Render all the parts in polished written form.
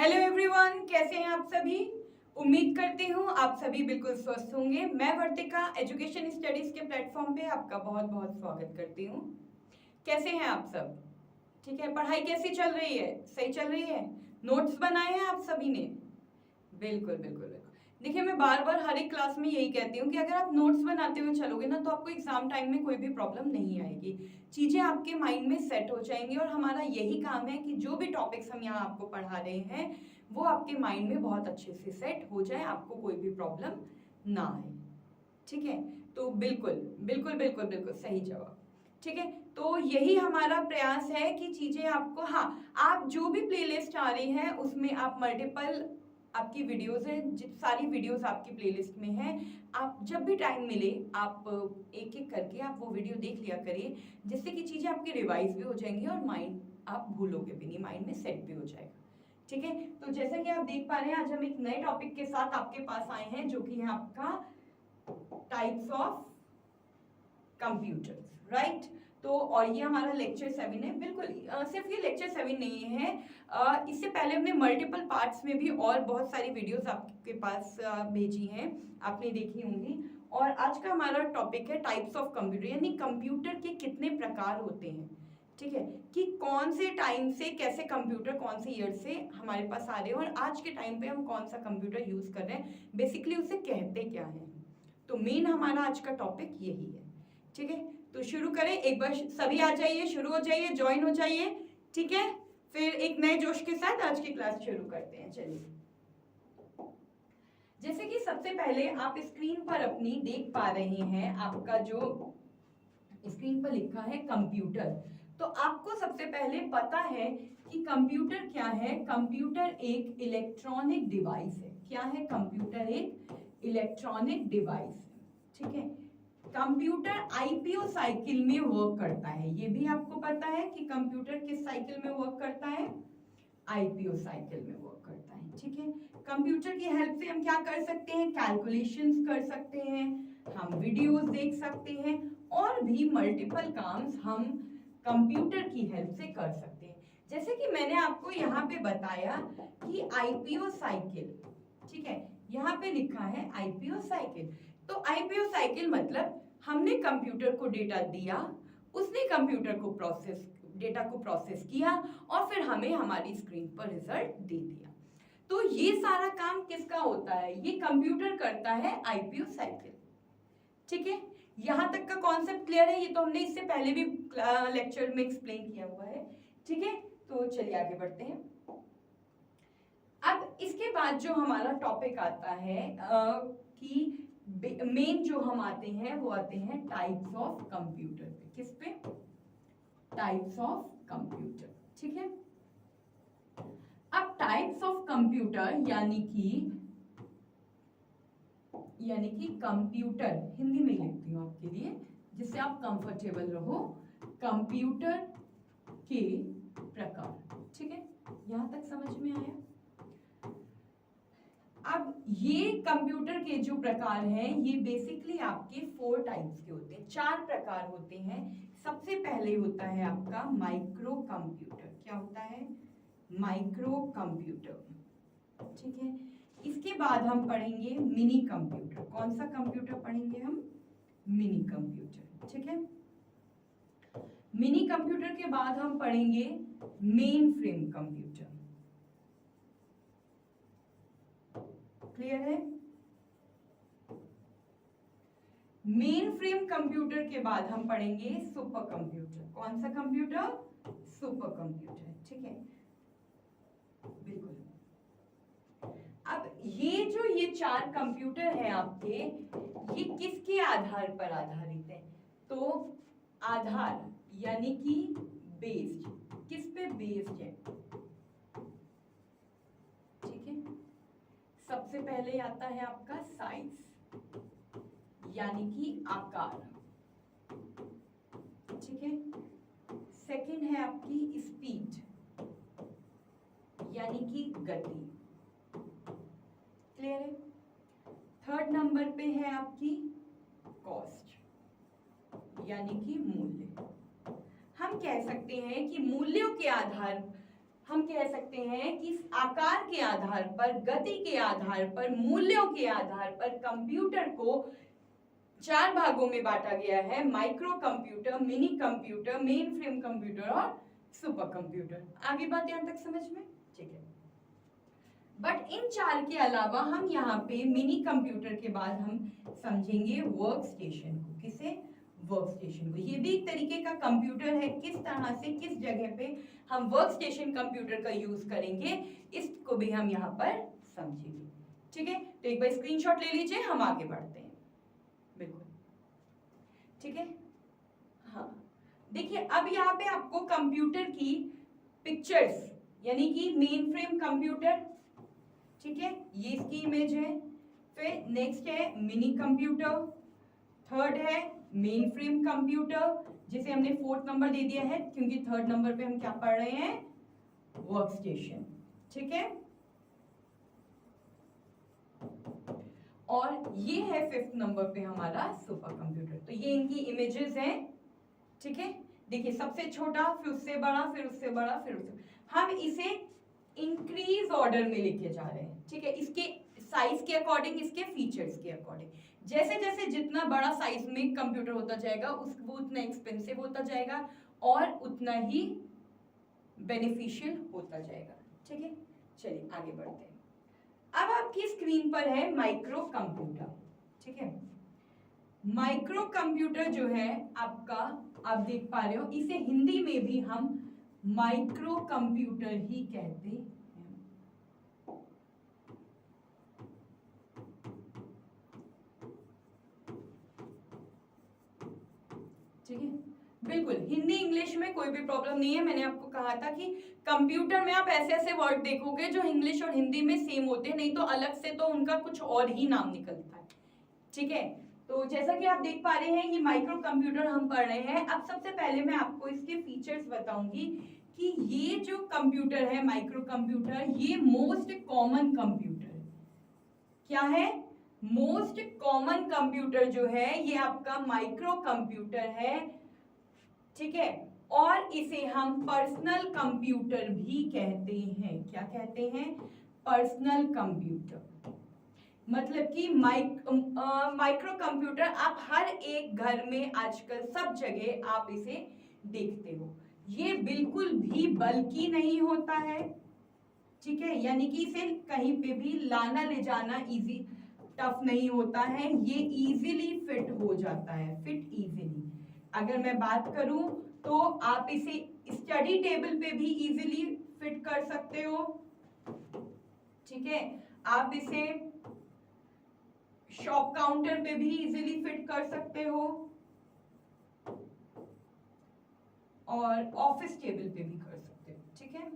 Hello everyone, कैसे हैं आप सभी। उम्मीद करती हूँ आप सभी बिल्कुल स्वस्थ होंगे। मैं वर्तिका एजुकेशन स्टडीज के प्लेटफॉर्म पे आपका बहुत बहुत स्वागत करती हूँ। कैसे हैं आप सब? ठीक है, पढ़ाई कैसी चल रही है? सही चल रही है? नोट्स बनाए हैं आप सभी ने? बिल्कुल बिल्कुल बिल्कुल। देखिए, मैं बार बार हर एक क्लास में यही कहती हूँ कि अगर आप नोट्स बनाते हुए चलोगे ना तो आपको एग्जाम टाइम में कोई भी प्रॉब्लम नहीं आएगी। चीजें आपके माइंड में सेट हो जाएंगी और हमारा यही काम है कि जो भी टॉपिक्स हम यहाँ आपको पढ़ा रहे हैं वो आपके माइंड में बहुत अच्छे से सेट हो जाए, आपको कोई भी प्रॉब्लम ना आए। ठीक है, तो बिल्कुल बिल्कुल बिल्कुल बिल्कुल सही जवाब। ठीक है, तो यही हमारा प्रयास है कि चीजें आपको, हाँ, आप जो भी प्लेलिस्ट आ रही है उसमें आप मल्टीपल आपकी वीडियोस है, सारी वीडियोस आपकी प्लेलिस्ट में है। आप जब भी टाइम मिले आप एक एक करके आप वो वीडियो देख लिया करिए, जिससे कि चीजें आपकी रिवाइज भी हो जाएंगी और माइंड आप भूलोगे भी नहीं, माइंड में सेट भी हो जाएगा। ठीक है, तो जैसा कि आप देख पा रहे हैं आज हम एक नए टॉपिक के साथ आपके पास आए हैं जो कि है आपका टाइप्स ऑफ कंप्यूटर्स, राइट। तो और ये हमारा लेक्चर 7 है। बिल्कुल सिर्फ ये लेक्चर 7 नहीं है, इससे पहले हमने मल्टीपल पार्ट्स में भी और बहुत सारी वीडियोस आपके पास भेजी हैं, आपने देखी होंगी। और आज का हमारा टॉपिक है टाइप्स ऑफ कंप्यूटर, यानी कंप्यूटर के कितने प्रकार होते हैं। ठीक है, कि कौन से टाइम से कैसे कंप्यूटर कौन से ईयर से हमारे पास आ रहे हैं और आज के टाइम पे हम कौन सा कंप्यूटर यूज कर रहे हैं, बेसिकली उसे कहते क्या है। तो मेन हमारा आज का टॉपिक यही है। ठीक है, तो शुरू करें। एक बार सभी आ जाइए, शुरू हो जाइए, ज्वाइन हो जाइए। ठीक है, फिर एक नए जोश के साथ आज की क्लास शुरू करते हैं। चलिए, जैसे कि सबसे पहले आप स्क्रीन पर अपनी देख पा रहे हैं, आपका जो स्क्रीन पर लिखा है कंप्यूटर। तो आपको सबसे पहले पता है कि कंप्यूटर क्या है। कंप्यूटर एक इलेक्ट्रॉनिक डिवाइस है। क्या है? कंप्यूटर एक इलेक्ट्रॉनिक डिवाइस है। ठीक है, कंप्यूटर आईपीओ साइकिल में वर्क करता है। ये भी आपको पता है कि कंप्यूटर किस साइकिल में वर्क करता है? आईपीओ साइकिल में वर्क करता है। ठीक है, कंप्यूटर की हेल्प से हम क्या कर सकते हैं? कैलकुलेशंस कर सकते हैं, हम वीडियोस देख सकते हैं और भी मल्टीपल काम्स हम कंप्यूटर की हेल्प से कर सकते हैं। जैसे कि मैंने आपको यहाँ पे बताया कि आईपीओ साइकिल, ठीक है, यहाँ पे लिखा है आईपीओ साइकिल। तो आईपीओ साइकिल मतलब हमने कंप्यूटर को डेटा दिया, उसने कंप्यूटर को डेटा को प्रोसेस किया और फिर हमें हमारी स्क्रीन पर रिजल्ट दे दिया। तो ये सारा काम किसका होता है? ये कंप्यूटर करता है, आईपीओ साइकिल। ठीक है, यहां तक का कॉन्सेप्ट क्लियर है? ये तो हमने इससे पहले भी लेक्चर में एक्सप्लेन किया हुआ है। ठीक है, तो चलिए आगे बढ़ते हैं। अब इसके बाद जो हमारा टॉपिक आता है कि मेन जो हम आते हैं वो आते हैं टाइप्स ऑफ कंप्यूटर पे। किस पे? Types of computer. ठीक है, अब टाइप्स ऑफ कंप्यूटर यानी कि कंप्यूटर, हिंदी में लिखती हूं आपके लिए जिससे आप कंफर्टेबल रहो। कंप्यूटर के प्रकार। ठीक है, यहां तक समझ में आया? अब ये कंप्यूटर के जो प्रकार हैं ये बेसिकली आपके 4 टाइप्स के होते हैं, 4 प्रकार होते हैं। सबसे पहले होता है आपका माइक्रो कंप्यूटर। क्या होता है? Micro computer. ठीक है, इसके बाद हम पढ़ेंगे मिनी कंप्यूटर। कौन सा कंप्यूटर पढ़ेंगे हम? Mini computer. ठीक है, मिनी कंप्यूटर के बाद हम पढ़ेंगे मेन फ्रेम कंप्यूटर। क्लियर है? मेन फ्रेम कंप्यूटर के बाद हम पढ़ेंगे सुपर कंप्यूटर। कौन सा कंप्यूटर? Super computer. ठीक है, बिल्कुल। अब ये 4 कंप्यूटर हैं आपके, ये किसके आधार पर आधारित है? तो आधार यानी कि बेस्ड, किस पे बेस्ड है? ठीक है, सबसे पहले आता है आपका साइज यानी कि आकार। ठीक है, सेकंड है आपकी स्पीड यानी कि गति। क्लियर है? थर्ड नंबर पे है आपकी कॉस्ट यानी कि मूल्य। हम कह सकते हैं कि मूल्यों के आधार हम कह सकते हैं कि आकार के आधार पर, गति के आधार पर, मूल्यों के आधार पर कंप्यूटर को 4 भागों में बांटा गया है: micro computer, mini computer, main frame computer और सुपर कंप्यूटर। आगे बात यहां तक समझ में? ठीक है। बट इन 4 के अलावा हम यहाँ पे मिनी कंप्यूटर के बाद हम समझेंगे वर्क स्टेशन को। किसे? वर्क स्टेशन को। ये भी एक तरीके का कंप्यूटर है। किस तरह से, किस जगह पे हम वर्क स्टेशन कंप्यूटर का यूज करेंगे, इसको भी हम यहाँ पर समझेंगे। ठीक है, तो एक बार स्क्रीनशॉट ले लीजिए, हम आगे बढ़ते हैं। बिल्कुल ठीक है। हाँ, देखिए अब यहाँ पे आपको कंप्यूटर की पिक्चर्स, यानी कि मेन फ्रेम कंप्यूटर, ठीक है, ये इसकी इमेज है। फिर नेक्स्ट है मिनी कंप्यूटर, थर्ड है मेन फ्रेम कंप्यूटर, जिसे हमने 4th नंबर दे दिया है क्योंकि 3rd नंबर पे हम क्या पढ़ रहे हैं? Work station. ठीक है, और ये है 5th नंबर पे हमारा सुपर कंप्यूटर। तो ये इनकी इमेजेस हैं। ठीक है, देखिए सबसे छोटा, फिर उससे बड़ा, फिर उससे बड़ा, फिर उससे, हम इसे इंक्रीज ऑर्डर में लेके जा रहे हैं। ठीक है, इसके साइज के अकॉर्डिंग, इसके फीचर्स के अकॉर्डिंग। जैसे जैसे जितना बड़ा साइज में कंप्यूटर होता जाएगा वो उतना एक्सपेंसिव होता जाएगा और उतना ही बेनिफिशियल होता जाएगा। ठीक है, चलिए आगे बढ़ते हैं। अब आपकी स्क्रीन पर है माइक्रो कंप्यूटर। ठीक है, माइक्रो कंप्यूटर जो है आपका, आप देख पा रहे हो, इसे हिंदी में भी हम माइक्रो कंप्यूटर ही कहते हैं। ठीक है, बिल्कुल हिंदी इंग्लिश में कोई भी प्रॉब्लम नहीं है। मैंने आपको कहा था कि कंप्यूटर में आप ऐसे ऐसे वर्ड देखोगे जो इंग्लिश और हिंदी में सेम होते हैं, नहीं तो अलग से तो उनका कुछ और ही नाम निकलता है। ठीक है, तो जैसा कि आप देख पा रहे हैं, ये माइक्रो कंप्यूटर हम पढ़ रहे हैं। अब सबसे पहले मैं आपको इसके फीचर्स बताऊंगी कि ये जो कंप्यूटर है माइक्रो कंप्यूटर, ये मोस्ट कॉमन कंप्यूटर है। क्या है? मोस्ट कॉमन कंप्यूटर जो है ये आपका माइक्रो कंप्यूटर है। ठीक है, और इसे हम पर्सनल कंप्यूटर भी कहते हैं। क्या कहते हैं? Personal computer. मतलब कि माइक्रो कंप्यूटर आप हर एक घर में आजकल सब जगह आप इसे देखते हो। ये बिल्कुल भी बल्कि नहीं होता है। ठीक है, यानी कि इसे कहीं पे भी लाना ले जाना इजी, टफ नहीं होता है। ये इजीली फिट हो जाता है, फिट इजीली। अगर मैं बात करूं तो आप इसे स्टडी टेबल पे भी इजीली फिट कर सकते हो। ठीक है, आप इसे शॉप काउंटर पे भी इजीली फिट कर सकते हो और ऑफिस टेबल पे भी कर सकते हो। ठीक है,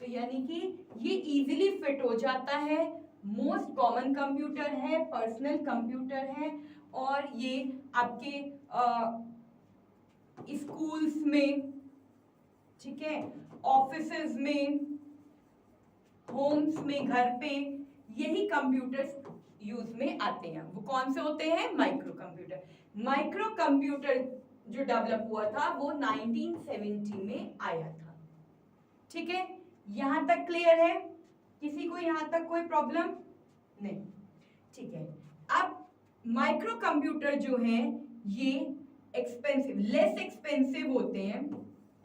तो यानी कि ये इजीली फिट हो जाता है। मोस्ट कॉमन कंप्यूटर है, पर्सनल कंप्यूटर है, और ये आपके स्कूल्स में, ठीक है, ऑफिसेज में, होम्स में, घर पे यही कंप्यूटर्स यूज में आते हैं। वो कौन से होते हैं? Micro computer. माइक्रो कंप्यूटर जो डेवलप हुआ था वो 1970 में आया था। ठीक है, यहां तक क्लियर है? किसी को यहां तक कोई प्रॉब्लम नहीं? ठीक है, अब माइक्रो कंप्यूटर जो है ये एक्सपेंसिव, लेस एक्सपेंसिव होते हैं।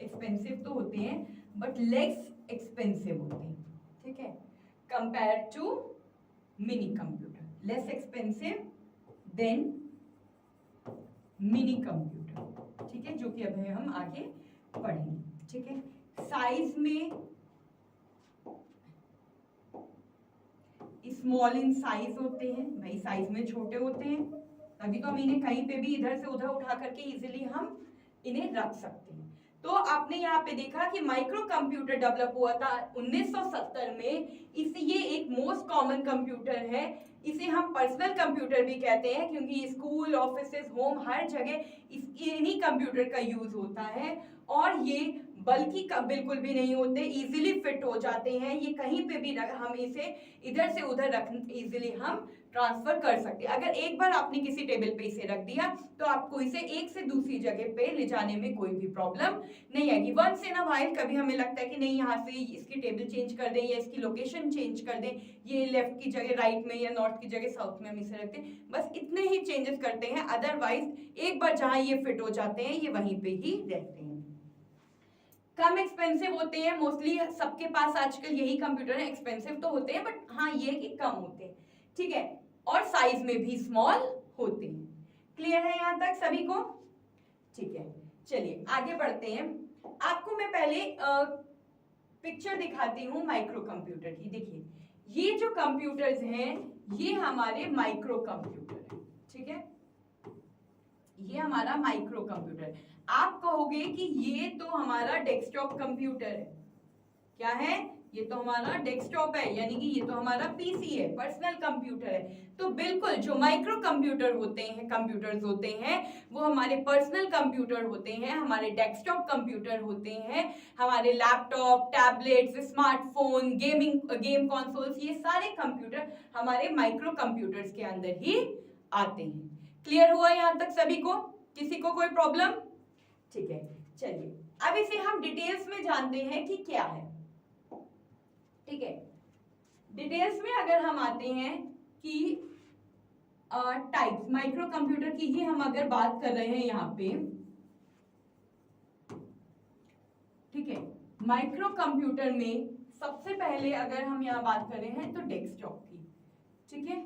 एक्सपेंसिव तो होते हैं बट लेस एक्सपेंसिव होते हैं। ठीक है, compare to mini computer, less expensive than mini computer. ठीक है, जो कि अब हम आगे पढ़ेंगे। ठीक है, साइज में स्मॉल इन साइज होते हैं, भाई साइज में छोटे होते हैं, तभी तो हम इन्हें कहीं पे भी इधर से उधर उठा करके इजीली हम इन्हें रख सकते हैं। तो आपने यहाँ पे देखा कि माइक्रो कंप्यूटर डेवलप हुआ था 1970 में। इसे ये एक मोस्ट कॉमन कंप्यूटर है। इसे हम पर्सनल कंप्यूटर भी कहते हैं क्योंकि स्कूल, ऑफिसेज, होम, हर जगह इन्हीं कंप्यूटर का यूज होता है। और ये बल्कि बिल्कुल भी नहीं होते, इजीली फिट हो जाते हैं। ये कहीं पे भी हम इसे इधर से उधर रख इजीली हम ट्रांसफर कर सकते हैं। अगर एक बार आपने किसी टेबल पे इसे रख दिया तो आपको इसे एक से दूसरी जगह पे ले जाने में कोई भी प्रॉब्लम नहीं आएगी। वंस इन अ व्हाइल कभी हमें लगता है कि नहीं यहाँ से इसकी टेबल चेंज कर दें या इसकी लोकेशन चेंज कर दें, ये लेफ्ट की जगह राइट में या नॉर्थ की जगह साउथ में हम इसे रखते हैं, बस इतने ही चेंजेस करते हैं। अदरवाइज एक बार जहां ये फिट हो जाते हैं ये वहीं पे ही रहते हैं। कम एक्सपेंसिव होते हैं, मोस्टली सबके पास आजकल यही कंप्यूटर है। एक्सपेंसिव तो होते हैं बट हाँ ये कि कम होते हैं, ठीक है, और साइज में भी स्मॉल होते हैं। क्लियर है यहाँ तक सभी को? ठीक है, चलिए आगे बढ़ते हैं। आपको मैं पहले पिक्चर दिखाती हूँ माइक्रो कंप्यूटर की। देखिए ये जो कंप्यूटर्स हैं ये हमारे माइक्रो कंप्यूटर है, ठीक है, ये हमारा माइक्रो कंप्यूटर है। आप कहोगे कि ये तो हमारा डेस्कटॉप कंप्यूटर है। क्या है? ये तो हमारा डेस्कटॉप है, यानी कि ये तो हमारा पीसी है, पर्सनल कंप्यूटर है। तो बिल्कुल जो माइक्रो कंप्यूटर होते हैं, कंप्यूटर्स होते हैं, वो हमारे पर्सनल कंप्यूटर होते हैं, हमारे डेस्कटॉप कंप्यूटर होते हैं, हमारे laptop, tablets, smartphone, game consoles, ये सारे कंप्यूटर हमारे माइक्रो कंप्यूटर्स के अंदर ही आते हैं। क्लियर हुआ यहाँ तक सभी को? किसी को कोई प्रॉब्लम? ठीक है, चलिए अब इसे हम डिटेल्स में जानते हैं कि क्या है। ठीक है, डिटेल्स में अगर हम आते हैं कि टाइप्स माइक्रो कंप्यूटर की ही हम अगर बात कर रहे हैं यहाँ पे, ठीक है, माइक्रो कंप्यूटर में सबसे पहले अगर हम यहाँ बात कर रहे हैं तो डेस्कटॉप की, ठीक है,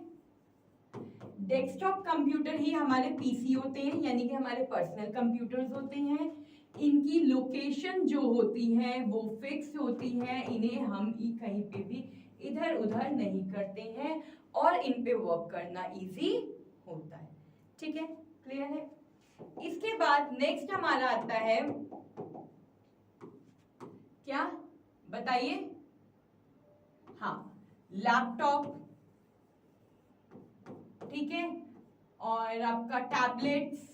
डेस्कटॉप कंप्यूटर ही हमारे पीसी होते हैं, यानी कि हमारे पर्सनल कंप्यूटर्स होते हैं। इनकी लोकेशन जो होती है वो फिक्स होती है, इन्हें हम कहीं पे भी इधर उधर नहीं करते हैं और इन पे वर्क करना इजी होता है। ठीक है, क्लियर है? इसके बाद नेक्स्ट हमारा आता है, क्या बताइए? हाँ, लैपटॉप, ठीक है, और आपका टैबलेट्स,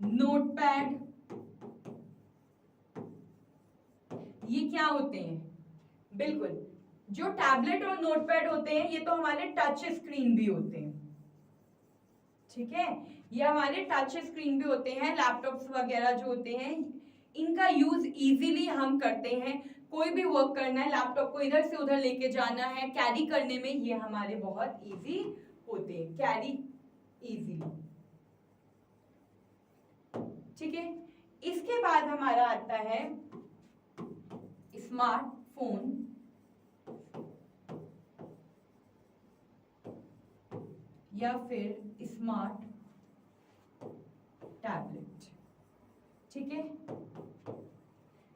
नोटपैड, ये क्या होते हैं? बिल्कुल, जो टैबलेट और नोटपैड होते हैं ये तो हमारे टच स्क्रीन भी होते हैं, ठीक है, ये हमारे टच स्क्रीन भी होते हैं। लैपटॉप्स वगैरह जो होते हैं इनका यूज इजीली हम करते हैं। कोई भी वर्क करना है, लैपटॉप को इधर से उधर लेके जाना है, कैरी करने में ये हमारे बहुत इजी होते हैं, कैरी इजीली। ठीक है, इसके बाद हमारा आता है स्मार्टफोन या फिर स्मार्ट टैबलेट। ठीक है,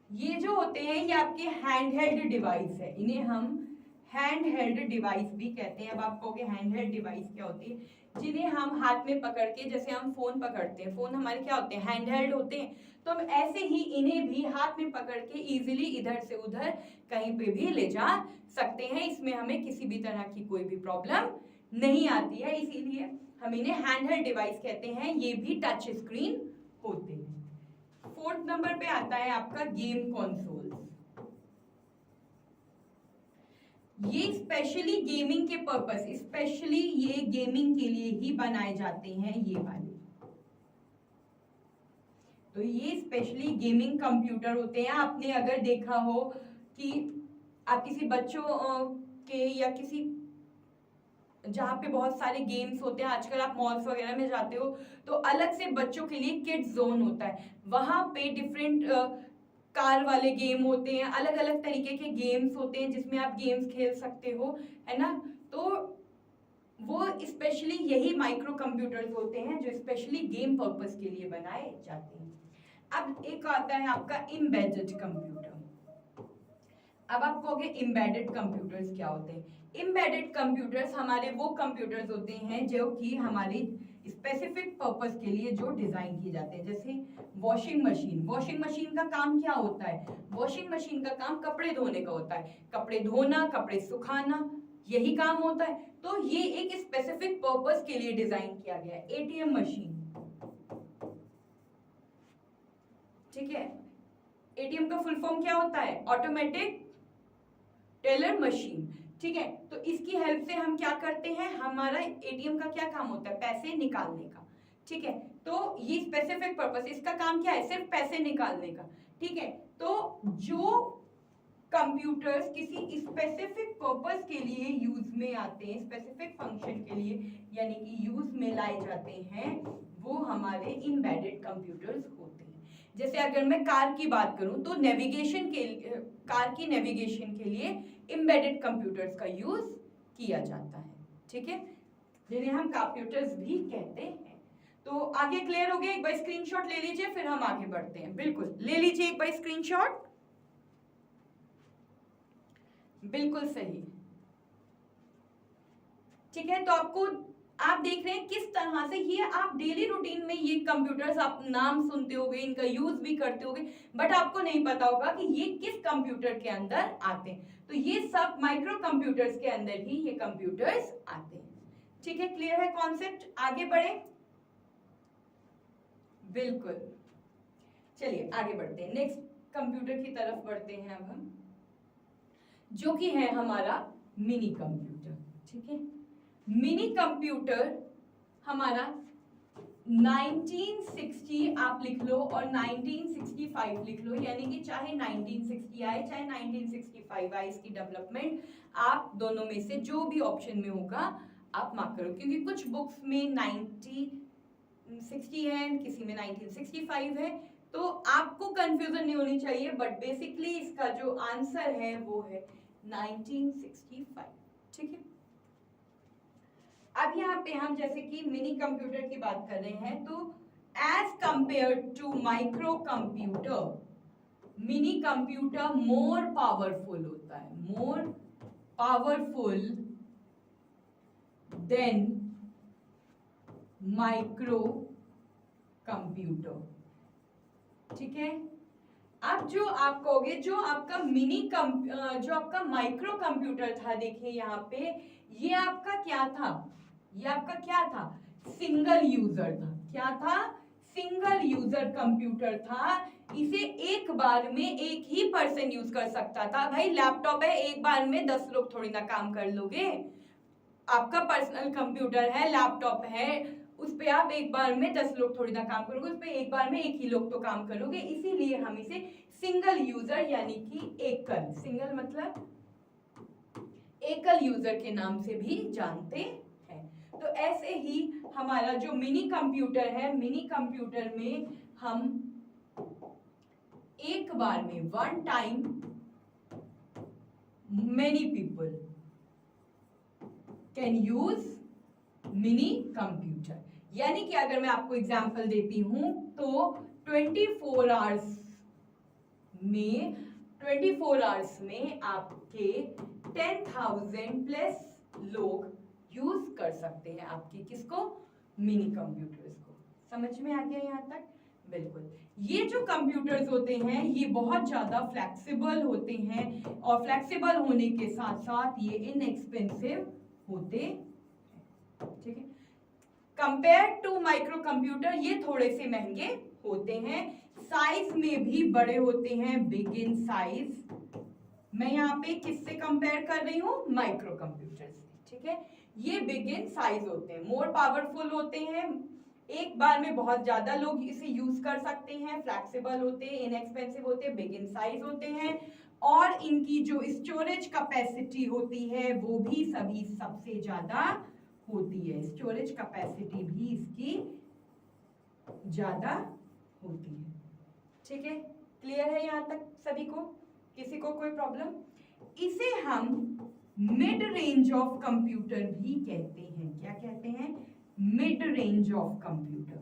ये जो होते हैं ये आपके हैंडहेल्ड डिवाइस है, इन्हें हम हैंडहेल्ड डिवाइस भी कहते हैं। अब आप कहोगे हैंडहेल्ड डिवाइस क्या होती है? जिन्हें हम हाथ में पकड़ के, जैसे हम फोन पकड़ते हैं, फोन हमारे क्या होते हैं? हैंडहेल्ड होते हैं। तो हम ऐसे ही इन्हें भी हाथ में पकड़ के इजीली इधर से उधर कहीं पे भी ले जा सकते हैं। इसमें हमें किसी भी तरह की कोई भी प्रॉब्लम नहीं आती है, इसीलिए हम इन्हें हैंडहेल्ड डिवाइस कहते हैं। ये भी टच स्क्रीन होते हैं। फोर्थ नंबर पे आता है आपका गेम कंसोल्स। ये स्पेशली गेमिंग के पर्पस, स्पेशली ये गेमिंग के लिए ही बनाए जाते हैं, ये वाले। तो ये स्पेशली गेमिंग कंप्यूटर होते हैं। आपने अगर देखा हो कि आप किसी बच्चों के या किसी जहाँ पे बहुत सारे गेम्स होते हैं, आजकल आप मॉल्स वगैरह में जाते हो तो अलग से बच्चों के लिए किड्स जोन होता है, वहां पे डिफरेंट कार वाले गेम होते हैं, अलग अलग तरीके के गेम्स होते हैं जिसमें आप गेम्स खेल सकते हो, है ना। तो वो स्पेशली यही माइक्रो कंप्यूटर्स होते हैं जो स्पेशली गेम पर्पस के लिए बनाए जाते हैं। अब एक आता है आपका एम्बेडेड कंप्यूटर। अब आप कहोगे एम्बेडेड कंप्यूटर्स क्या होते हैं? एम्बेडेड कंप्यूटर्स हमारे वो कंप्यूटर्स होते हैं जो कि हमारे स्पेसिफिक पर्पस के लिए जो डिजाइन किए जाते हैं। जैसे वॉशिंग मशीन, वॉशिंग मशीन का काम क्या होता है? वॉशिंग मशीन का काम कपड़े धोने का होता है, कपड़े धोना, कपड़े सुखाना, यही काम होता है। तो ये एक स्पेसिफिक पर्पस के लिए डिजाइन किया गया है। एटीएम मशीन, ठीक है। एटीएम का फुल फॉर्म क्या होता है? Automatic teller machine. ठीक है, तो इसकी हेल्प से हम क्या करते हैं, हमारा एटीएम का क्या काम होता है? पैसे निकालने का। ठीक है, तो ये स्पेसिफिक पर्पस, इसका काम क्या है? सिर्फ पैसे निकालने का। ठीक है, तो जो कंप्यूटर्स किसी स्पेसिफिक पर्पस के लिए यूज में आते हैं, स्पेसिफिक फंक्शन के लिए यानी कि यूज में लाए जाते हैं, वो हमारे एम्बेडेड कंप्यूटर्स होते हैं। जैसे अगर मैं कार की बात करूं तो नेविगेशन के कार की नेविगेशन के लिए एम्बेडेड कंप्यूटर्स का यूज किया जाता है। ठीक है, जिन्हें हम कंप्यूटर्स भी कहते हैं। तो आगे क्लियर हो गया? एक बार स्क्रीनशॉट ले लीजिए, फिर हम आगे बढ़ते हैं। बिल्कुल ले लीजिए एक बार स्क्रीनशॉट। बिल्कुल सही। ठीक है, तो आपको, आप देख रहे हैं किस तरह से ये आप डेली रूटीन में ये कंप्यूटर्स आप नाम सुनते होगे, इनका यूज भी करते होगे, बट आपको नहीं पता होगा कि ये किस कंप्यूटर के अंदर आते हैं। तो ये सब माइक्रो कंप्यूटर्स के अंदर ही ये कंप्यूटर्स आते हैं। ठीक है, क्लियर है कॉन्सेप्ट? आगे बढ़े। बिल्कुल, चलिए आगे बढ़ते हैं, नेक्स्ट कंप्यूटर की तरफ बढ़ते हैं अब हम, जो कि है हमारा मिनी कंप्यूटर। ठीक है, मिनी कंप्यूटर हमारा 1960 आप लिख लो और 1965 लिख लो, यानी कि चाहे 1960 आए चाहे 1965 आए, इसकी डेवलपमेंट आप दोनों में से जो भी ऑप्शन में होगा आप मार्क करो, क्योंकि कुछ बुक्स में 1960 है, किसी में 1965 है, तो आपको कंफ्यूजन नहीं होनी चाहिए, बट बेसिकली इसका जो आंसर है वो है 1965। ठीक है, अब यहाँ पे हम जैसे कि मिनी कंप्यूटर की बात कर रहे हैं, तो as compare to micro computer, mini computer more powerful होता है, more powerful than micro computer. ठीक है, अब जो आप कहोगे, जो आपका जो आपका माइक्रो कंप्यूटर था, देखिए यहाँ पे ये आपका क्या था? ये आपका क्या था? सिंगल यूजर था। क्या था? सिंगल यूजर कंप्यूटर था। इसे एक बार में एक ही पर्सन यूज कर सकता था। भाई लैपटॉप है, एक बार में 10 लोग थोड़ी ना काम कर लोगे। आपका पर्सनल कंप्यूटर है, लैपटॉप है, उस पे आप एक बार में 10 लोग थोड़ी ना काम करोगे, उस पे एक बार में एक ही लोग तो काम करोगे। इसीलिए हम इसे सिंगल यूजर यानी कि एकल, सिंगल मतलब एकल यूजर के नाम से भी जानते हैं। तो ऐसे ही हमारा जो मिनी कंप्यूटर है, मिनी कंप्यूटर में हम एक बार में, one time, many people can use mini computer. यानी कि अगर मैं आपको एग्जांपल देती हूं तो 24 आवर्स में आपके 10,000 प्लस लोग यूज कर सकते हैं आपकी किसको? मिनी कंप्यूटर्स को। समझ में आ गया यहाँ तक? बिल्कुल। ये जो कंप्यूटर्स होते हैं ये बहुत ज्यादा फ्लेक्सिबल होते हैं, और फ्लेक्सिबल होने के साथ साथ ये इनएक्सपेंसिव होते हैं। ठीक है, कंपेयर टू माइक्रो कंप्यूटर ये थोड़े से महंगे होते हैं, साइज में भी बड़े होते हैं, बिग इन साइज। मैं यहाँ पे किससे कंपेयर कर रही हूँ? माइक्रो कंप्यूटर से। ठीक है, ये बिग इन साइज होते हैं, मोर पावरफुल होते हैं, एक बार में बहुत ज्यादा लोग इसे यूज कर सकते हैं, फ्लेक्सिबल होते हैं, इनएक्सपेंसिव होते हैं, बिग इन साइज होते हैं, और इनकी जो स्टोरेज कैपेसिटी होती है वो भी सभी सबसे ज्यादा होती है। स्टोरेज कैपेसिटी भी इसकी ज्यादा होती है। ठीक है, क्लियर है यहाँ तक सभी को? किसी को कोई प्रॉब्लम? इसे हम मिड रेंज ऑफ कंप्यूटर भी कहते हैं। क्या कहते हैं? Mid range of computer.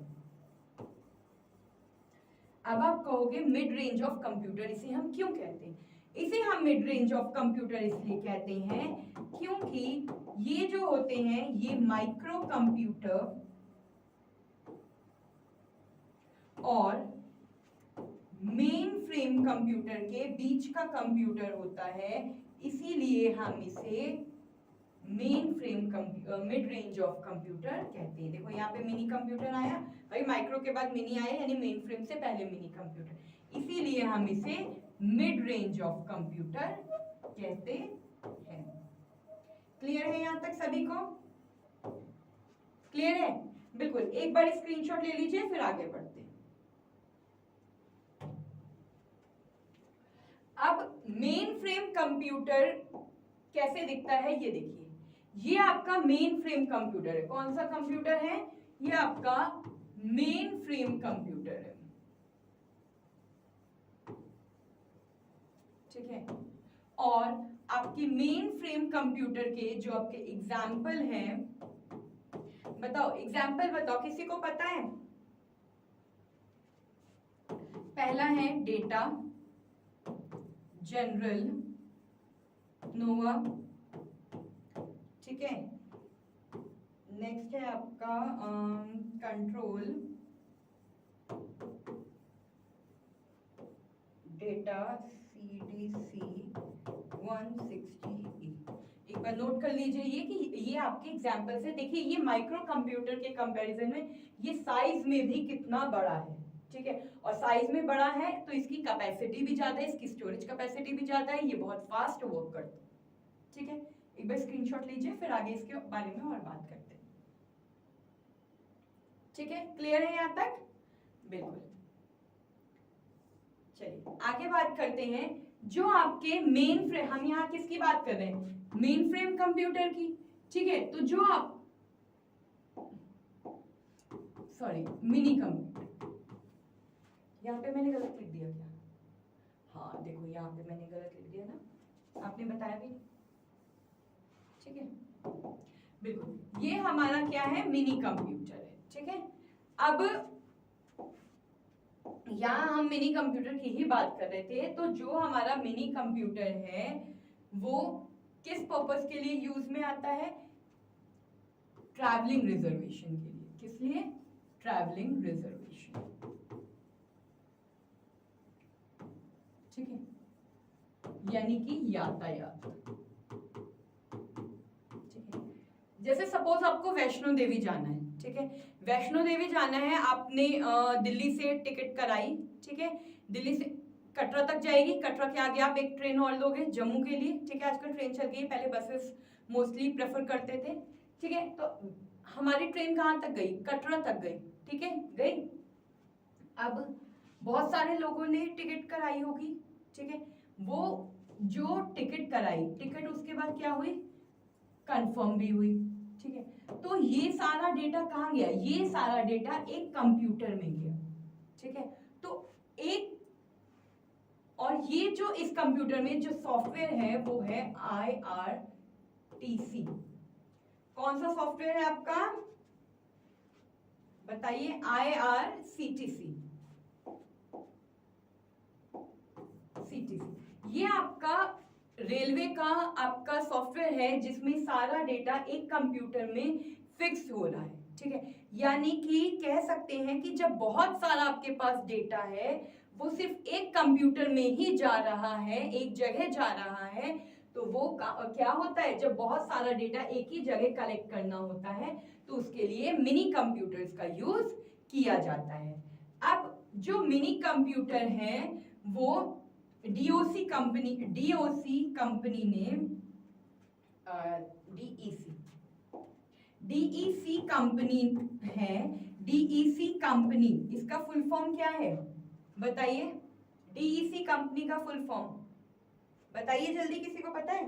अब आप कहोगे मिड रेंज ऑफ कंप्यूटर इसे हम क्यों कहते हैं? इसे हम मिड रेंज ऑफ कंप्यूटर इसलिए कहते हैं क्योंकि ये जो होते हैं ये माइक्रो कंप्यूटर और मेन फ्रेम कंप्यूटर के बीच का कंप्यूटर होता है, इसीलिए हम इसे main frame mid range of computer कहते हैं। देखो यहाँ पे मिनी कंप्यूटर आया, भाई माइक्रो के बाद मिनी आया, यानी मेन फ्रेम से पहले मिनी कंप्यूटर, इसीलिए हम इसे मिड रेंज ऑफ कंप्यूटर कहते हैं। क्लियर है यहां तक सभी को? क्लियर है? बिल्कुल, एक बार स्क्रीनशॉट ले लीजिए फिर आगे बढ़ते हैं। अब मेन फ्रेम कंप्यूटर कैसे दिखता है ये देखिए, ये आपका मेन फ्रेम कंप्यूटर है। कौन सा कंप्यूटर है? ये आपका मेन फ्रेम कंप्यूटर है, ठीक है। और आपकी मेन फ्रेम कंप्यूटर के जो आपके एग्जाम्पल हैं, बताओ एग्जाम्पल बताओ, किसी को पता है? पहला है डेटा, जनरल, नोवा, ठीक है। नेक्स्ट है आपका कंट्रोल, डेटा CDC 160E। एक बार नोट कर लीजिए ये कि ये आपके एग्जाम्पल से, देखिए ये माइक्रो कंप्यूटर के कंपैरिजन में ये साइज में भी कितना बड़ा है, ठीक है। और साइज में बड़ा है तो इसकी कैपेसिटी भी ज्यादा है, इसकी स्टोरेज कैपेसिटी भी ज्यादा है, ये बहुत फास्ट वर्क करता है, ठीक है। एक बार स्क्रीनशॉट लीजिए फिर आगे इसके बारे में और बात करते हैं, ठीक है। क्लियर है यहाँ तक? बिल्कुल। चलिए आगे बात करते हैं, जो आपके मेन फ्रेम, हम यहाँ किसकी बात कर रहे हैं? मेन फ्रेम कंप्यूटर की, ठीक है। तो जो आप, सॉरी मिनी कंप्यूटर, यहाँ पे मैंने गलत लिख दिया क्या? हाँ देखो यहाँ पे मैंने गलत लिख दिया ना, आपने बताया भी, ठीक है। बिल्कुल, ये हमारा क्या है? मिनी कंप्यूटर है, ठीक है। अब यहाँ हम मिनी कंप्यूटर की ही बात कर रहे थे, तो जो हमारा मिनी कंप्यूटर है वो किस पर्पस के लिए यूज में आता है? ट्रैवलिंग रिजर्वेशन के लिए। किस लिए? ट्रैवलिंग रिजर्वेशन, ठीक है, यानी कि यातायात, ठीक है। जैसे सपोज आपको वैष्णो देवी जाना है, ठीक है, वैष्णो देवी जाना है, आपने दिल्ली से टिकट कराई, ठीक है, दिल्ली से कटरा तक जाएगी, कटरा के आगे आप एक ट्रेन और लोगे जम्मू के लिए, ठीक है। आजकल ट्रेन चल गई, पहले बसेस मोस्टली प्रेफर करते थे, ठीक है। तो हमारी ट्रेन कहाँ तक गई? कटरा तक गई, ठीक है, गई। अब बहुत सारे लोगों ने टिकट कराई होगी, ठीक है, वो जो टिकट कराई, टिकट उसके बाद क्या हुई? कंफर्म भी हुई, ठीक है। तो ये सारा डेटा कहाँ गया? ये सारा डेटा एक कंप्यूटर में गया, ठीक है। तो एक, और ये जो इस कंप्यूटर में जो सॉफ्टवेयर है वो है IRTC। कौन सा सॉफ्टवेयर है आपका? बताइए। IRCTC, ये आपका रेलवे का आपका सॉफ्टवेयर है जिसमें सारा डेटा एक कंप्यूटर में फिक्स हो रहा है, ठीक है। यानी कि कह सकते हैं कि जब बहुत सारा आपके पास डेटा है, वो सिर्फ एक कंप्यूटर में ही जा रहा है, एक जगह जा रहा है, तो वो क्या होता है? जब बहुत सारा डेटा एक ही जगह कलेक्ट करना होता है तो उसके लिए मिनी कंप्यूटर्स का यूज किया जाता है। अब जो मिनी कंप्यूटर है वो DOC कंपनी ने DEC कंपनी है, DEC कंपनी, इसका फुल फॉर्म क्या है बताइए? DEC कंपनी का फुल फॉर्म बताइए जल्दी, किसी को पता है?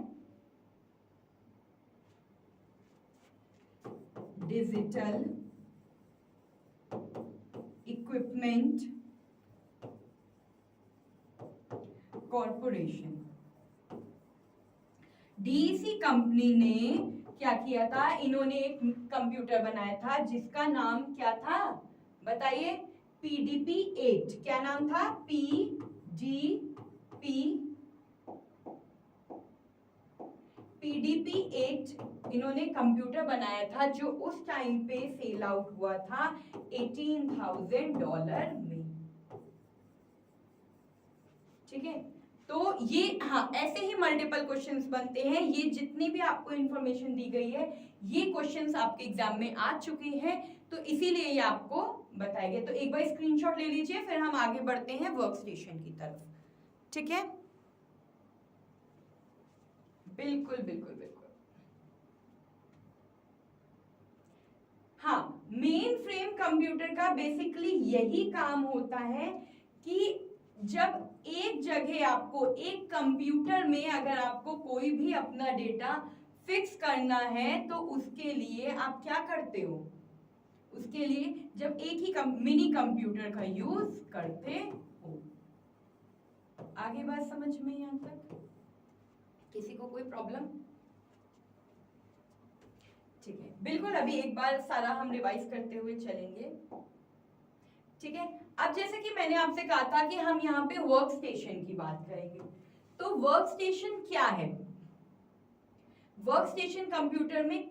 Digital equipment corporation. DEC company ने क्या किया था? इन्होंने एक कंप्यूटर बनाया था जिसका नाम क्या था बताइए? PDP-8। क्या नाम था? PDP-8 इन्होंने कंप्यूटर बनाया था जो उस टाइम पे सेल आउट हुआ था $18,000 में, ठीक है। तो ये, हाँ, ऐसे ही मल्टीपल क्वेश्चंस बनते हैं। ये जितनी भी आपको इंफॉर्मेशन दी गई है ये क्वेश्चंस आपके एग्जाम में आ चुकी हैं, तो इसीलिए ये आपको बताया गया। तो एक बार स्क्रीनशॉट ले लीजिए, फिर हम आगे बढ़ते हैं वर्क स्टेशन की तरफ। ठीक है, बिल्कुल बिल्कुल बिल्कुल। हाँ, मेन फ्रेम कंप्यूटर का बेसिकली यही काम होता है कि जब एक जगह आपको एक कंप्यूटर में अगर आपको कोई भी अपना डेटा फिक्स करना है तो उसके लिए आप क्या करते हो, उसके लिए जब एक ही मिनी कंप्यूटर का यूज करते हो। आगे बात समझ में यहाँ तक किसी को कोई प्रॉब्लम? ठीक है, बिल्कुल। अभी एक बार सारा हम रिवाइज करते हुए चलेंगे। ठीक है, अब जैसे कि मैंने आपसे कहा था कि हम यहाँ पे वर्क स्टेशन की बात करेंगे। तो वर्क स्टेशन क्या है? वर्क स्टेशन कंप्यूटर में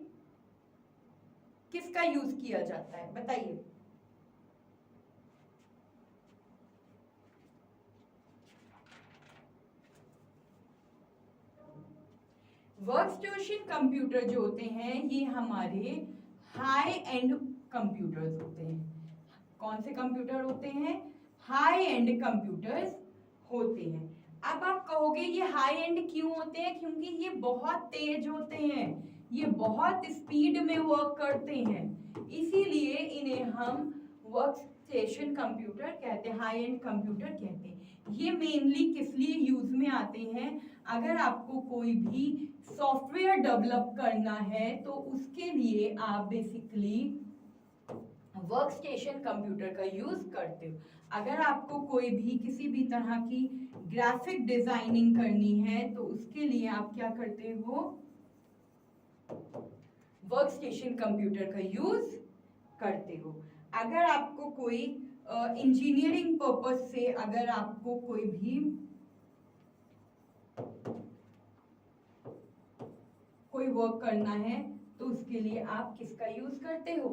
किसका यूज किया जाता है, बताइए। वर्क स्टेशन कंप्यूटर जो होते हैं ये हमारे हाई एंड कंप्यूटर्स होते हैं। कौन से कंप्यूटर होते हैं? हाई एंड कंप्यूटर्स होते हैं। अब आप कहोगे ये हाई एंड क्यों होते हैं? क्योंकि ये बहुत तेज होते हैं, ये बहुत स्पीड में वर्क करते हैं, इसीलिए इन्हें हम वर्क स्टेशन कंप्यूटर कहते हैं, हाई एंड कंप्यूटर कहते हैं। ये मेनली किस लिए यूज में आते हैं? अगर आपको कोई भी सॉफ्टवेयर डेवलप करना है तो उसके लिए आप बेसिकली वर्क स्टेशन कंप्यूटर का यूज करते हो। अगर आपको कोई भी किसी भी तरह की ग्राफिक डिजाइनिंग करनी है तो उसके लिए आप क्या करते हो? वर्क स्टेशन कंप्यूटर का यूज करते हो। अगर आपको कोई इंजीनियरिंग पर्पस से अगर आपको कोई भी कोई वर्क करना है तो उसके लिए आप किसका यूज करते हो?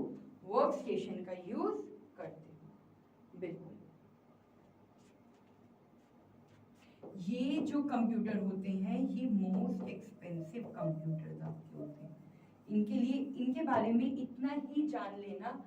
वर्क स्टेशन का यूज करते हो। बिल्कुल, ये जो कंप्यूटर होते हैं ये मोस्ट एक्सपेंसिव कंप्यूटर्स आपके होते हैं। इनके लिए इनके बारे में इतना ही जान लेना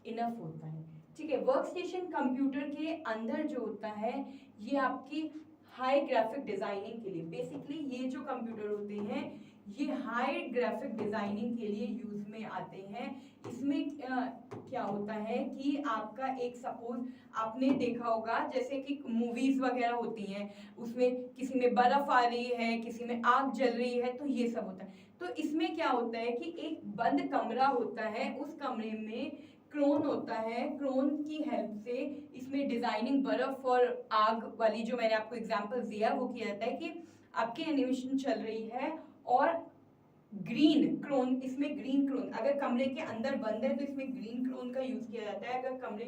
इनफ होता है। ठीक है, वर्क स्टेशन कंप्यूटर के अंदर जो होता है ये आपकी हाई ग्राफिक डिजाइनिंग के लिए, बेसिकली ये जो कंप्यूटर होते हैं ये हाई ग्राफिक डिजाइनिंग के लिए यूज में आते हैं। इसमें क्या होता है कि आपका एक सपोज आपने देखा होगा जैसे कि मूवीज वगैरह होती हैं, उसमें किसी में बर्फ आ रही है, किसी में आग जल रही है, तो ये सब होता है। तो इसमें क्या होता है कि एक बंद कमरा होता है, उस कमरे में क्रोन होता है, क्रोन की हेल्प से इसमें डिजाइनिंग बर्फ और आग वाली जो मैंने आपको एग्जांपल दिया वो किया जाता है कि आपकी एनिमेशन चल रही है और ग्रीन क्रोन, इसमें ग्रीन क्रोन अगर कमरे के अंदर बंद है तो इसमें ग्रीन क्रोन का यूज किया जाता है, अगर कमरे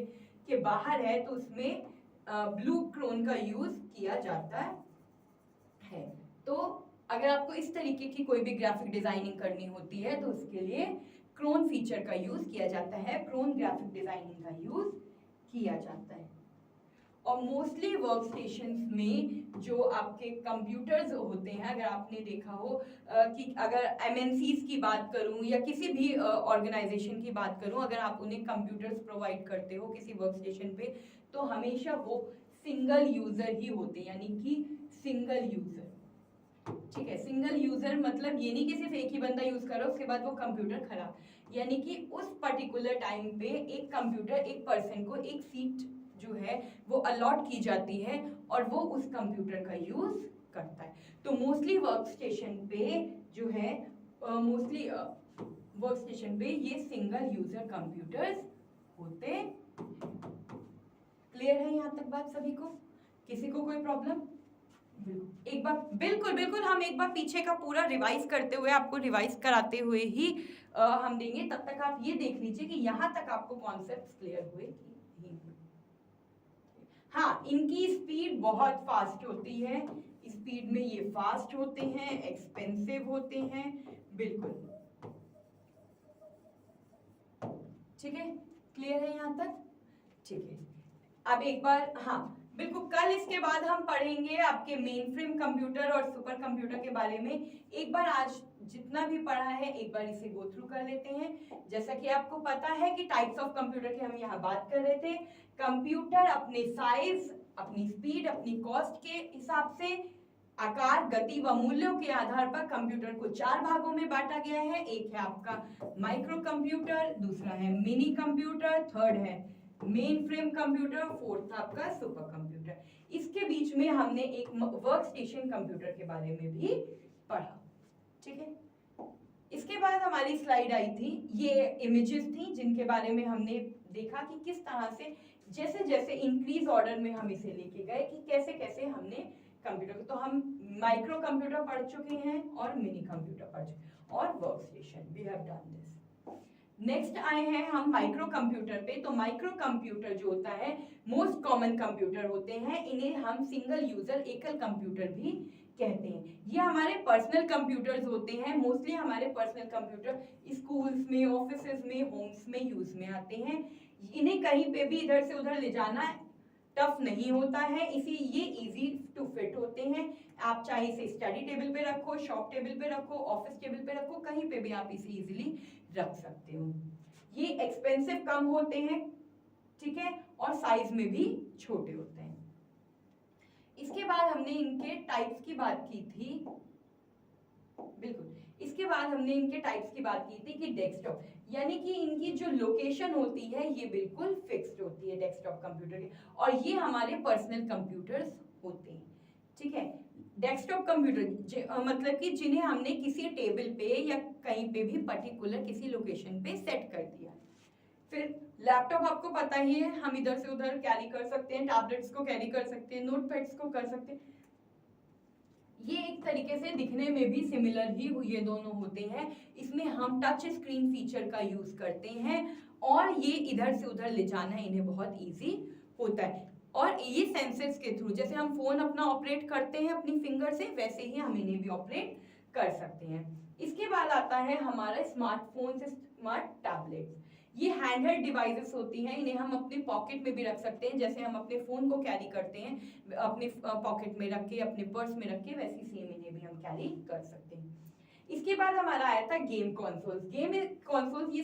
के बाहर है तो उसमें ब्लू क्रोन का यूज किया जाता है। तो अगर आपको इस तरीके की कोई भी ग्राफिक डिजाइनिंग करनी होती है तो उसके लिए क्रोन फीचर का यूज किया जाता है, क्रोन ग्राफिक डिजाइनिंग का यूज किया जाता है। और मोस्टली वर्क स्टेशंस में जो आपके कंप्यूटर्स होते हैं, अगर आपने देखा हो कि अगर एमएनसीज की बात करूं या किसी भी ऑर्गेनाइजेशन की बात करूं, अगर आप उन्हें कंप्यूटर्स प्रोवाइड करते हो किसी वर्क स्टेशन पे तो हमेशा वो सिंगल यूजर ही होते हैं, यानी कि सिंगल यूजर। ठीक है, सिंगल यूजर मतलब ये नहीं कि सिर्फ एक ही बंदा यूज कर रहा है उसके बाद वो कंप्यूटर खराब, यानी कि उस पर्टिकुलर टाइम पे एक कंप्यूटर एक पर्सन को एक सीट जो है वो अलॉट की जाती है और वो उस कंप्यूटर का यूज करता है। तो मोस्टली वर्क स्टेशन पे जो है मोस्टली वर्क स्टेशन पे ये सिंगल यूजर कंप्यूटर्स होते। क्लियर है यहाँ तक बात सभी को? किसी को कोई प्रॉब्लम? एक बार बिल्कुल बिल्कुल हम एक बार पीछे का पूरा रिवाइज करते हुए आपको रिवाइज कराते हुए ही हम देंगे, तब तक आप ये देख लीजिए कि यहाँ तक आपको कॉन्सेप्ट्स क्लियर हुए कि नहीं हुए। हाँ, इनकी स्पीड बहुत फास्ट होती है, स्पीड में ये फास्ट होते हैं, एक्सपेंसिव होते हैं, बिल्कुल। ठीक है, क्लियर है यहाँ तक? ठीक है, अब एक बार हाँ बिल्कुल, कल इसके बाद हम पढ़ेंगे आपके मेन फ्रेम कंप्यूटर और सुपर कंप्यूटर के बारे में। एक बार आज जितना भी पढ़ा है एक बार इसे गो थ्रू कर लेते हैं। जैसा कि आपको पता है कि टाइप्स ऑफ कंप्यूटर की हम यहाँ बात कर रहे थे। कंप्यूटर अपने साइज, अपनी स्पीड, अपनी कॉस्ट के हिसाब से आकार, गति व मूल्यों के आधार पर कंप्यूटर को 4 भागों में बांटा गया है। एक है आपका माइक्रो कंप्यूटर, दूसरा है मिनी कंप्यूटर, थर्ड है मेन फ्रेम कंप्यूटर, फोर्थ आपका सुपर कंप्यूटर। इसके बीच में हमने एक वर्क स्टेशन कंप्यूटर के बारे में भी पढ़ा। ठीक है, इसके बाद हमारी स्लाइड आई थी, ये इमेजेस थी जिनके बारे में हमने देखा कि किस तरह से जैसे जैसे इंक्रीज ऑर्डर में हम इसे लेके गए कि कैसे कैसे हमने कंप्यूटर, तो हम माइक्रो कंप्यूटर पढ़ चुके हैं और मिनी कंप्यूटर पढ़ चुके और work station, we have done this. Next आए हैं हम माइक्रो कंप्यूटर पे। तो माइक्रो कंप्यूटर जो होता है मोस्ट कॉमन कंप्यूटर होते हैं, इन्हें हम सिंगल यूजर एकल कंप्यूटर भी कहते हैं। ये हमारे पर्सनल कंप्यूटर्स होते हैं। मोस्टली हमारे पर्सनल कंप्यूटर स्कूल्स में, ऑफिसेज में, होम्स में यूज में आते हैं। इन्हें कहीं पे भी इधर से उधर ले जाना टफ नहीं होता है, इसी ये इजी टू फिट होते हैं। आप चाहे इसे स्टडी टेबल पे रखो, शॉप टेबल पे रखो, ऑफिस टेबल पे रखो, कहीं पे भी आप इसे इजीली रख सकते हो। ये एक्सपेंसिव कम होते हैं, ठीक है, और साइज में भी छोटे होते हैं। इसके बाद हमने इनके टाइप्स की बात की थी, बिल्कुल, इसके बाद हमने इनके टाइप्स की बात की थी कि डेस्कटॉप, यानी कि इनकी जो लोकेशन होती है ये बिल्कुल फिक्स्ड होती है डेस्कटॉप कंप्यूटर की, और ये हमारे पर्सनल कंप्यूटर्स होते हैं। ठीक है, डेस्कटॉप कंप्यूटर मतलब कि जिन्हें हमने किसी टेबल पे या कहीं पे भी पर्टिकुलर किसी लोकेशन पे सेट कर दिया। फिर लैपटॉप आपको पता ही है, हम इधर से उधर कैरी कर सकते हैं, टैबलेट्स को कैरी कर सकते हैं, नोटपैड्स को कर सकते हैं। ये एक तरीके से दिखने में भी सिमिलर ही ये दोनों होते हैं। इसमें हम टच स्क्रीन फीचर का यूज करते हैं और ये इधर से उधर ले जाना इन्हें बहुत इजी होता है। और ये सेंसर्स के थ्रू, जैसे हम फोन अपना ऑपरेट करते हैं अपनी फिंगर से, वैसे ही हम इन्हें भी ऑपरेट कर सकते हैं। इसके बाद आता है हमारा स्मार्टफोन से स्मार्ट टैबलेट्स। ये हैंडहेल्ड डिवाइसेस होती हैं, इन्हें हम अपने पॉकेट में भी रख सकते हैं, जैसे हम अपने फोन को कैरी करते हैं अपने पॉकेट में रख के, अपने पर्स में रख के, वैसे सेम इन्हें भी हम कैरी कर सकते हैं। इसके बाद हमारा आया था गेम कंसोल्स। गेम कंसोल्स ये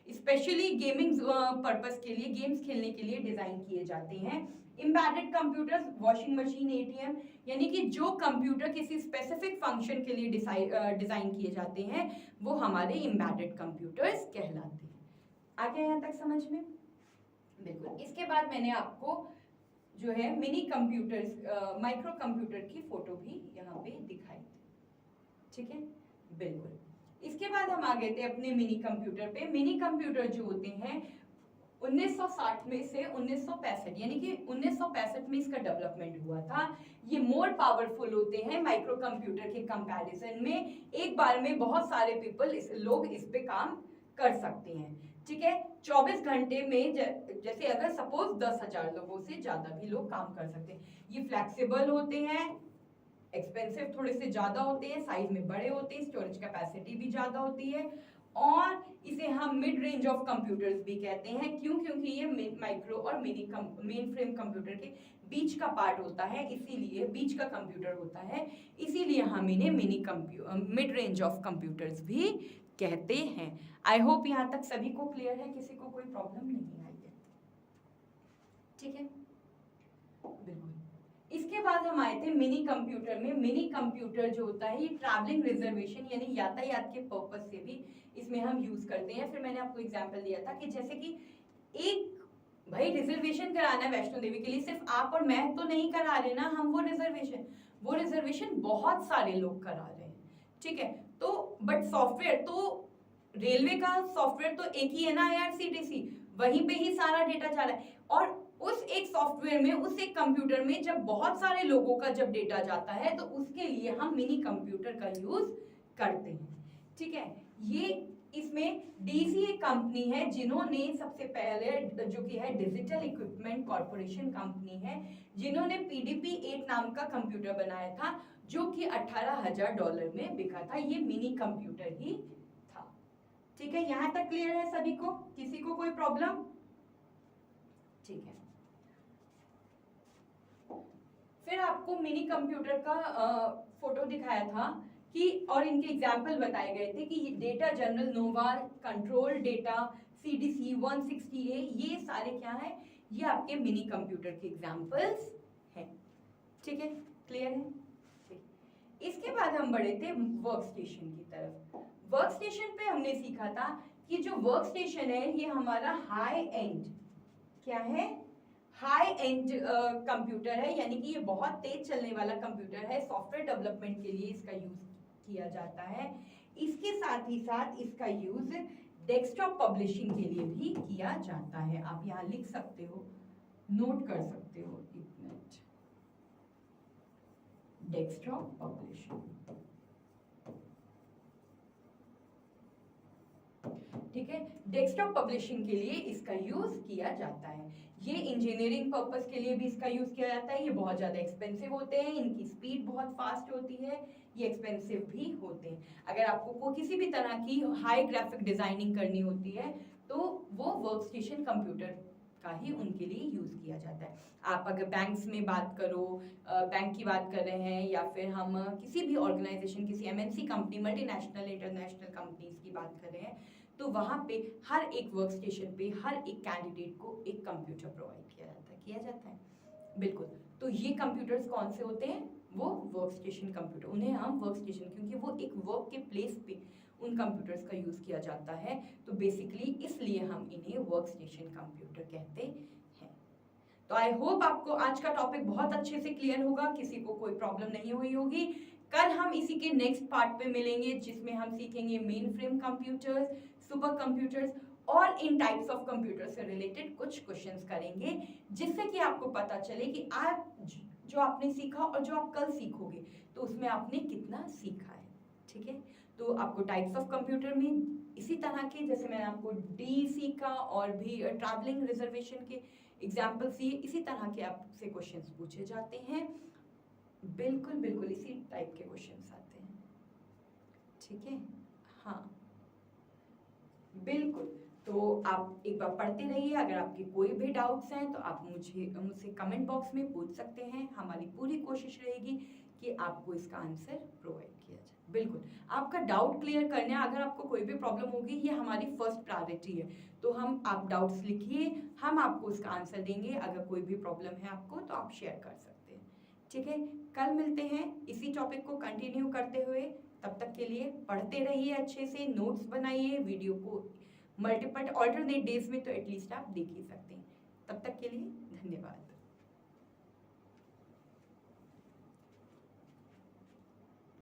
स्पेशली गेमिंग पर्पस के लिए, गेम्स खेलने के लिए डिजाइन किए जाते हैं। Embedded computers, washing machine, ATM, यानी कि जो कंप्यूटर किसी स्पेसिफिक फंक्शन के लिए डिजाइन किए जाते हैं वो हमारे एम्बेडेड कंप्यूटर्स कहलाते हैं। आगे यहाँ तक समझ में? बिल्कुल। इसके बाद मैंने आपको जो है मिनी कंप्यूटर्स, माइक्रो कंप्यूटर की फोटो भी यहाँ पे दिखाई थी, ठीक है, बिल्कुल। इसके बाद हम आ गए थे अपने मिनी कंप्यूटर पे। मिनी कंप्यूटर जो होते हैं 1960 में से 1965, यानी कि 1965 में इसका डेवलपमेंट हुआ था। ये मोर पावरफुल होते हैं माइक्रो कंप्यूटर के कंपैरिजन में। एक बार में बहुत सारे लोग इस पे काम कर सकते हैं, ठीक है। 24 घंटे में जैसे अगर सपोज 10,000 लोगों से ज्यादा भी लोग काम कर सकते हैं। ये फ्लेक्सिबल होते हैं, एक्सपेंसिव थोड़े से ज्यादा होते हैं, साइज में बड़े होते हैं, स्टोरेज कैपेसिटी भी ज्यादा होती है, और इसे हम मिड रेंज ऑफ कंप्यूटर्स भी कहते हैं। क्यों? क्योंकि ये माइक्रो और मेन फ्रेम कंप्यूटर के बीच का पार्ट होता है, इसीलिए बीच का कंप्यूटर होता है, इसीलिए हम इन्हें मिड रेंज ऑफ कंप्यूटर्स भी कहते हैं। आई होप यहाँ तक सभी को क्लियर है, किसी को कोई प्रॉब्लम नहीं आई है, ठीक है, बिल्कुल। इसके बाद हम आए थे मिनी कंप्यूटर में। मिनी कंप्यूटर जो होता है ये ट्रैवलिंग रिजर्वेशन यानी यातायात के पर्पस से भी इसमें हम यूज करते हैं। फिर मैंने आपको एग्जांपल दिया था कि जैसे कि एक भाई रिजर्वेशन कराना है वैष्णो देवी के लिए, सिर्फ आप और मैं तो नहीं करा रहे ना, हम वो रिजर्वेशन बहुत सारे लोग करा रहे हैं, ठीक है। तो बट सॉफ्टवेयर तो रेलवे का सॉफ्टवेयर तो एक ही है ना, IRCTC, वहीं पे ही सारा डेटा जा रहा है। और उस एक सॉफ्टवेयर में, उस एक कंप्यूटर में जब बहुत सारे लोगों का जब डेटा जाता है तो उसके लिए हम मिनी कंप्यूटर का यूज करते हैं, ठीक है। ये इसमें DC एक कंपनी है जिन्होंने सबसे पहले, जो कि है डिजिटल इक्विपमेंट कॉर्पोरेशन कंपनी है, जिन्होंने PDP-8 नाम का कंप्यूटर बनाया था जो कि $18,000 में बिका था। ये मिनी कंप्यूटर ही था, ठीक है। यहां तक क्लियर है सभी को? किसी को कोई प्रॉब्लम? ठीक है, फिर आपको मिनी कंप्यूटर का फोटो दिखाया था कि और इनके एग्जाम्पल बताए गए थे कि डेटा जनरल नोवा, कंट्रोल डेटा, CDC 160A, ये सारे क्या है, ये आपके मिनी कंप्यूटर के एग्जाम्पल्स हैं। ठीक है, क्लियर है? इसके बाद हम बढ़े थे वर्क स्टेशन की तरफ। वर्क स्टेशन पे हमने सीखा था कि जो वर्क स्टेशन है ये हमारा हाई एंड, क्या है, हाई एंड कंप्यूटर है, यानी कि ये बहुत तेज चलने वाला कंप्यूटर है। सॉफ्टवेयर डेवलपमेंट के लिए इसका यूज किया जाता है। इसके साथ ही साथ इसका यूज डेस्कटॉप पब्लिशिंग के लिए भी किया जाता है। आप यहाँ लिख सकते हो, नोट कर सकते हो, एक मिनट, डेस्कटॉप पब्लिशिंग। ठीक है, डेस्कटॉप पब्लिशिंग के लिए इसका यूज किया जाता है। ये इंजीनियरिंग पर्पस के लिए भी इसका यूज किया जाता है। ये बहुत ज्यादा एक्सपेंसिव होते हैं, इनकी स्पीड बहुत फास्ट होती है, ये एक्सपेंसिव भी होते हैं। अगर आपको किसी भी तरह की हाई ग्राफिक डिजाइनिंग करनी होती है तो वो वर्क स्टेशन कंप्यूटर का ही उनके लिए यूज किया जाता है। आप अगर बैंक्स में बात करो, बैंक की बात कर रहे हैं, या फिर हम किसी भी ऑर्गेनाइजेशन, किसी MNC company, multinational international companies की बात कर रहे हैं, तो वहां पे हर एक वर्क स्टेशन पे हर एक कैंडिडेट को एक कंप्यूटर प्रोवाइड किया जाता है। बिल्कुल, तो ये कंप्यूटर्स कौन से होते हैं, वो वर्क स्टेशन कंप्यूटर, उन्हें हम वर्क स्टेशन, क्योंकि वो एक वर्क के प्लेस पे उन कंप्यूटर्स का यूज किया जाता है, तो बेसिकली इसलिए हम इन्हें वर्क स्टेशन कंप्यूटर कहते हैं। तो आई होप आपको आज का टॉपिक बहुत अच्छे से क्लियर होगा, किसी को कोई प्रॉब्लम नहीं हुई होगी। कल हम इसी के नेक्स्ट पार्ट पे मिलेंगे, जिसमें हम सीखेंगे main frame computers, super computers और इन टाइप्स ऑफ कंप्यूटर से रिलेटेड कुछ क्वेश्चंस करेंगे, जिससे कि आपको पता चले कि आज जो आपने सीखा और जो आप कल सीखोगे तो उसमें आपने कितना सीखा है। ठीक है, तो आपको टाइप्स ऑफ कंप्यूटर में इसी तरह के, जैसे मैंने आपको DC का और भी ट्रैवलिंग रिजर्वेशन के एग्जाम्पल्स दिए, इसी तरह के आपसे क्वेश्चंस पूछे जाते हैं। बिल्कुल बिल्कुल इसी टाइप के क्वेश्चंस आते हैं। ठीक है, हाँ बिल्कुल। तो आप एक बार पढ़ते रहिए, अगर आपके कोई भी डाउट्स हैं तो आप मुझसे कमेंट बॉक्स में पूछ सकते हैं। हमारी पूरी कोशिश रहेगी कि आपको इसका आंसर प्रोवाइड किया जाए। बिल्कुल, आपका डाउट क्लियर करने, अगर आपको कोई भी प्रॉब्लम होगी, ये हमारी फर्स्ट प्रायोरिटी है। तो आप डाउट्स लिखिए, हम आपको इसका आंसर देंगे। अगर कोई भी प्रॉब्लम है आपको तो आप शेयर कर सकते हैं। ठीक है, कल मिलते हैं इसी टॉपिक को कंटिन्यू करते हुए। तब तक के लिए पढ़ते रहिए, अच्छे से नोट्स बनाइए, वीडियो को मल्टीपल ऑल्टरनेट डेज में तो एटलीस्ट आप देख ही सकते हैं। तब तक के लिए धन्यवाद।